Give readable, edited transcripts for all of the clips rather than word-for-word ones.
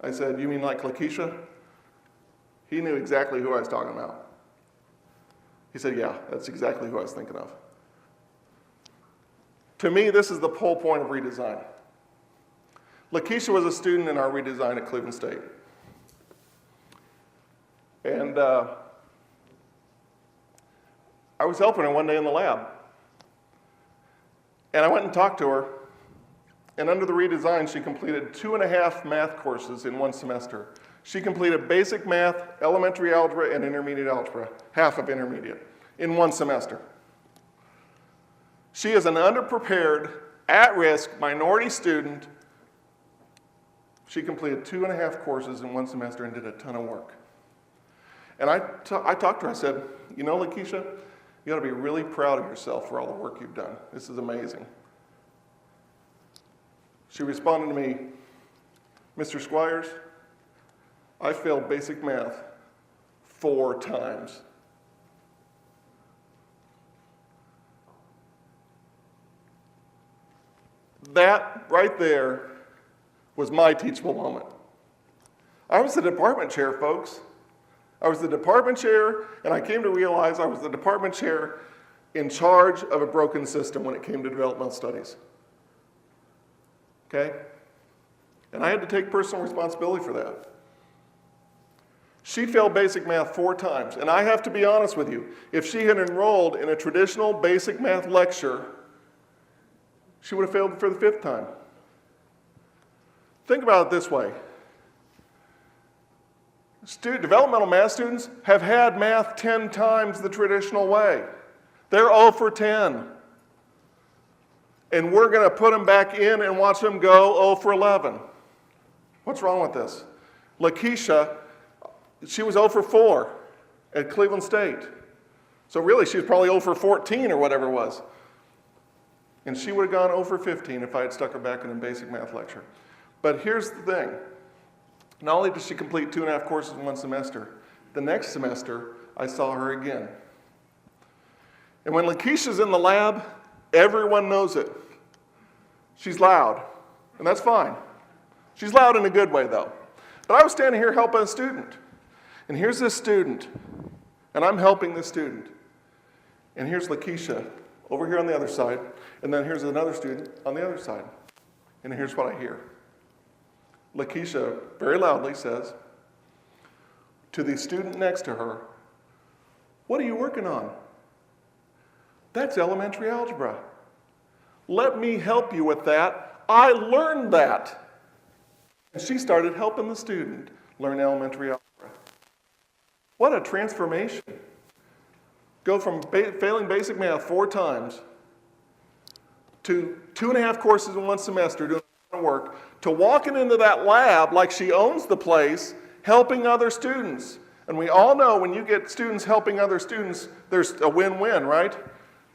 I said, you mean like Lakeisha? He knew exactly who I was talking about. He said, yeah, that's exactly who I was thinking of. To me, this is the whole point of redesign. Lakeisha was a student in our redesign at Cleveland State. And I was helping her one day in the lab. And I went and talked to her. And under the redesign, she completed 2.5 math courses in one semester. She completed basic math, elementary algebra, and intermediate algebra, half of intermediate, in one semester. She is an underprepared, at-risk, minority student. She completed 2.5 courses in one semester and did a ton of work. And I talked to her, I said, you know, Lakeisha, you ought to be really proud of yourself for all the work you've done. This is amazing. She responded to me, Mr. Squires, I failed basic math 4 times. That right there was my teachable moment. I was the department chair, folks. I was the department chair, and I came to realize I was the department chair in charge of a broken system when it came to developmental studies. Okay? And I had to take personal responsibility for that. She failed basic math 4 times, and I have to be honest with you. If she had enrolled in a traditional basic math lecture, she would have failed for the 5th time. Think about it this way. Developmental math students have had math 10 times the traditional way. They're 0 for 10. And we're going to put them back in and watch them go 0 for 11. What's wrong with this? Lakeisha, she was 0 for 4 at Cleveland State. So really, she was probably 0 for 14 or whatever it was. And she would have gone 0 for 15 if I had stuck her back in a basic math lecture. But here's the thing. Not only did she complete 2.5 courses in one semester, the next semester, I saw her again. And when Lakeisha's in the lab, everyone knows it. She's loud, and that's fine. She's loud in a good way, though. But I was standing here helping a student. And here's this student, and I'm helping this student. And here's Lakeisha over here on the other side, and then here's another student on the other side. And here's what I hear. Lakeisha very loudly says to the student next to her, "What are you working on?" "That's elementary algebra." "Let me help you with that. I learned that." And she started helping the student learn elementary algebra. What a transformation. Go from failing basic math 4 times to 2.5 courses in one semester doing work, to walking into that lab like she owns the place, helping other students. And we all know when you get students helping other students, there's a win-win, right?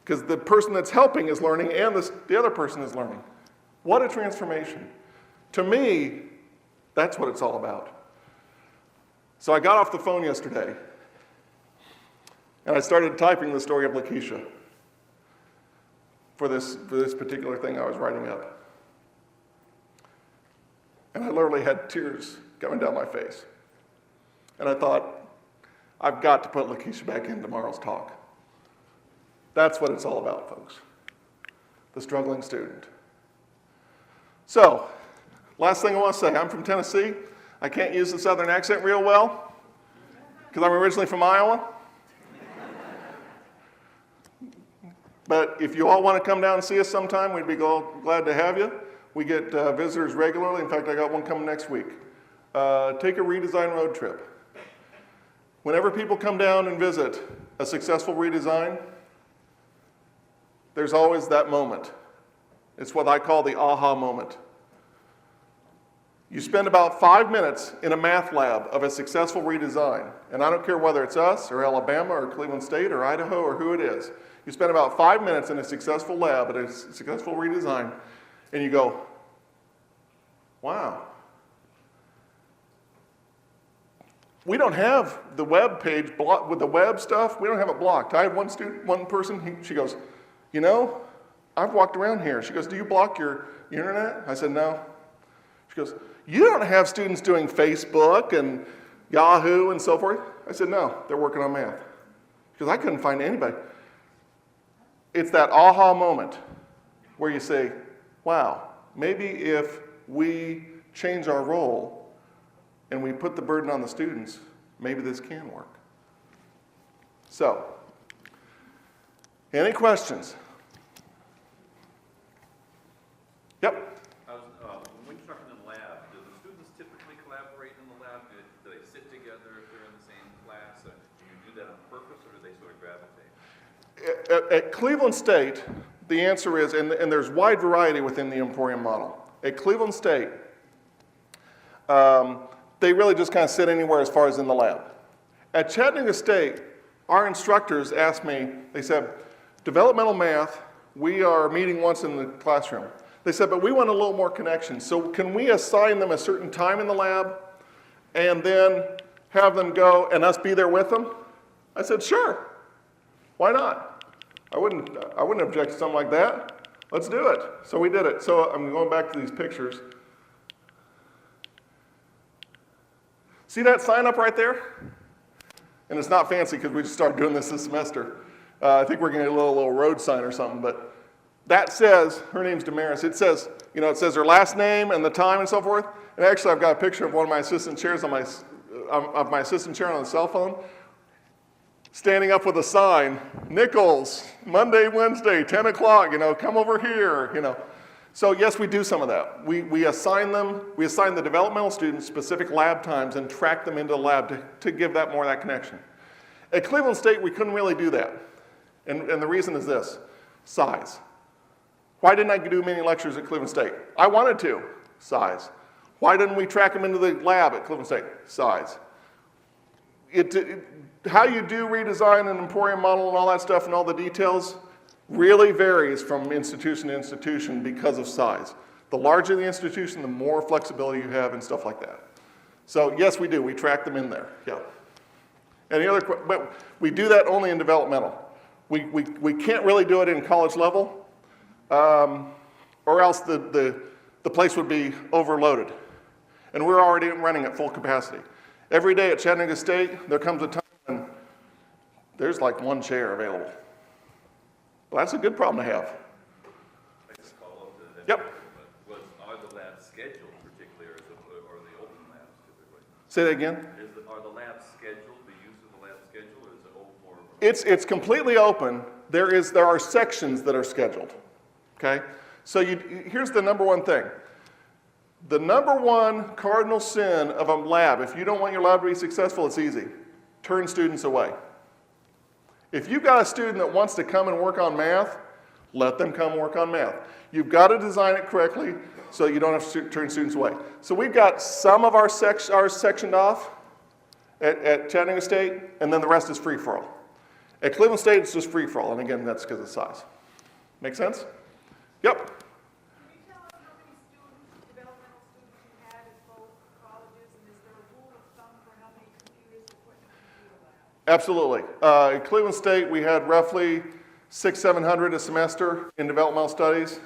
Because the person that's helping is learning and the other person is learning. What a transformation. To me, that's what it's all about. So I got off the phone yesterday, and I started typing the story of Lakeisha for this particular thing I was writing up. And I literally had tears coming down my face. And I thought, I've got to put Lakeisha back in tomorrow's talk. That's what it's all about, folks. The struggling student. So, last thing I want to say, I'm from Tennessee. I can't use the southern accent real well, because I'm originally from Iowa. But if you all want to come down and see us sometime, we'd be glad to have you. We get visitors regularly. In fact, I got one coming next week. Take a redesign road trip. Whenever people come down and visit a successful redesign, there's always that moment. It's what I call the aha moment. You spend about 5 minutes in a math lab of a successful redesign, and I don't care whether it's us or Alabama or Cleveland State or Idaho or who it is. You spend about 5 minutes in a successful lab at a successful redesign, and you go, wow. We don't have the web page with the web stuff. We don't have it blocked. I had one person, she goes, you know, I've walked around here. She goes, do you block your internet? I said, no. She goes, you don't have students doing Facebook and Yahoo and so forth. I said, no, they're working on math. Because I couldn't find anybody. It's that aha moment where you say, wow, maybe if we change our role and we put the burden on the students, maybe this can work. So, any questions? Yep. When you're talking in the lab, do the students typically collaborate in the lab? Do they sit together if they're in the same class? Do you do that on purpose, or do they sort of gravitate? At Cleveland State, the answer is, and there's wide variety within the Emporium model. At Cleveland State, they really just kind of sit anywhere as far as in the lab. At Chattanooga State, our instructors asked me, they said, developmental math, we are meeting once in the classroom. They said, but we want a little more connection. So can we assign them a certain time in the lab and then have them go and us be there with them? I said, sure. Why not? I wouldn't object to something like that. Let's do it. So we did it. So I'm going back to these pictures. See that sign up right there? And it's not fancy because we just started doing this semester. I think we're going to get a little road sign or something, but that says, her name's Damaris, it says her last name and the time and so forth. And actually I've got a picture of one of my assistant chairs on my assistant chair on the cell phone, standing up with a sign, Nichols, Monday, Wednesday, 10 o'clock, come over here, So yes, we do some of that. We assign the developmental students specific lab times and track them into the lab to give that more of that connection. At Cleveland State, we couldn't really do that. And the reason is this, size. Why didn't I do many lectures at Cleveland State? I wanted to, size. Why didn't we track them into the lab at Cleveland State? Size. How you do redesign an Emporium model and all that stuff and all the details really varies from institution to institution because of size. The larger the institution, the more flexibility you have and stuff like that. So yes, we do. We track them in there. Yeah. Any other questions? But we do that only in developmental. We can't really do it in college level, or else the place would be overloaded. And we're already running at full capacity. Every day at Chattanooga State, there comes a time when there's like one chair available. Well, that's a good problem to have. I just follow up to that. Yep. Are the labs scheduled particularly, or are they open labs typically? Say that again? Are the labs scheduled, the use of the lab schedule, or is it open more? It's completely open. There are sections that are scheduled, okay? So here's the number one thing. The number one cardinal sin of a lab, if you don't want your lab to be successful, it's easy. Turn students away. If you've got a student that wants to come and work on math, let them come work on math. You've got to design it correctly so you don't have to turn students away. So we've got some of ours sectioned off at Chattanooga State, and then the rest is free-for-all. At Cleveland State, it's just free-for-all, and again, that's because of size. Make sense? Yep. Can you tell us how many students, developmental students you had at both colleges, and is there a rule of thumb for how many computers to put in a computer lab? Absolutely. At Cleveland State, we had roughly 600-700 a semester in developmental studies.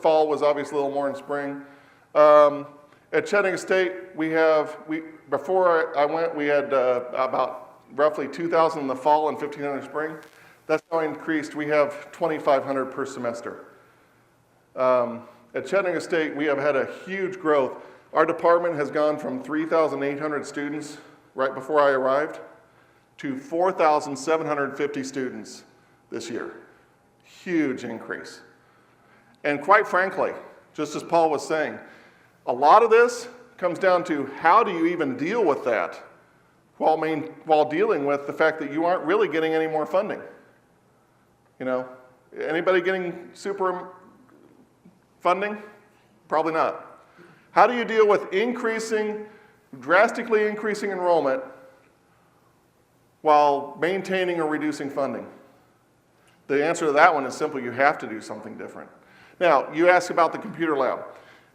Fall was obviously a little more in spring. At Chattanooga State, before I went, we had about roughly 2,000 in the fall and 1,500 in spring. That's now increased. We have 2,500 per semester. At Chattanooga State, we have had a huge growth. Our department has gone from 3,800 students right before I arrived to 4,750 students this year. Huge increase. And quite frankly, just as Paul was saying, a lot of this comes down to how do you even deal with that while dealing with the fact that you aren't really getting any more funding. Anybody getting super funding? Probably not. How do you deal with drastically increasing enrollment while maintaining or reducing funding? The answer to that one is simple. You have to do something different. Now, you asked about the computer lab.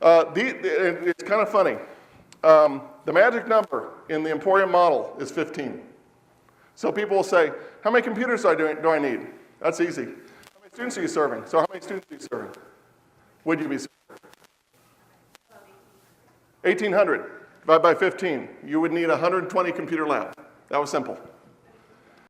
It's kind of funny. The magic number in the Emporium model is 15. So people will say, how many computers do I need? That's easy. How many students are you serving? So how many students are you serving? Would you be serving? 1,800 divided by 15. You would need a 120 computer lab. That was simple.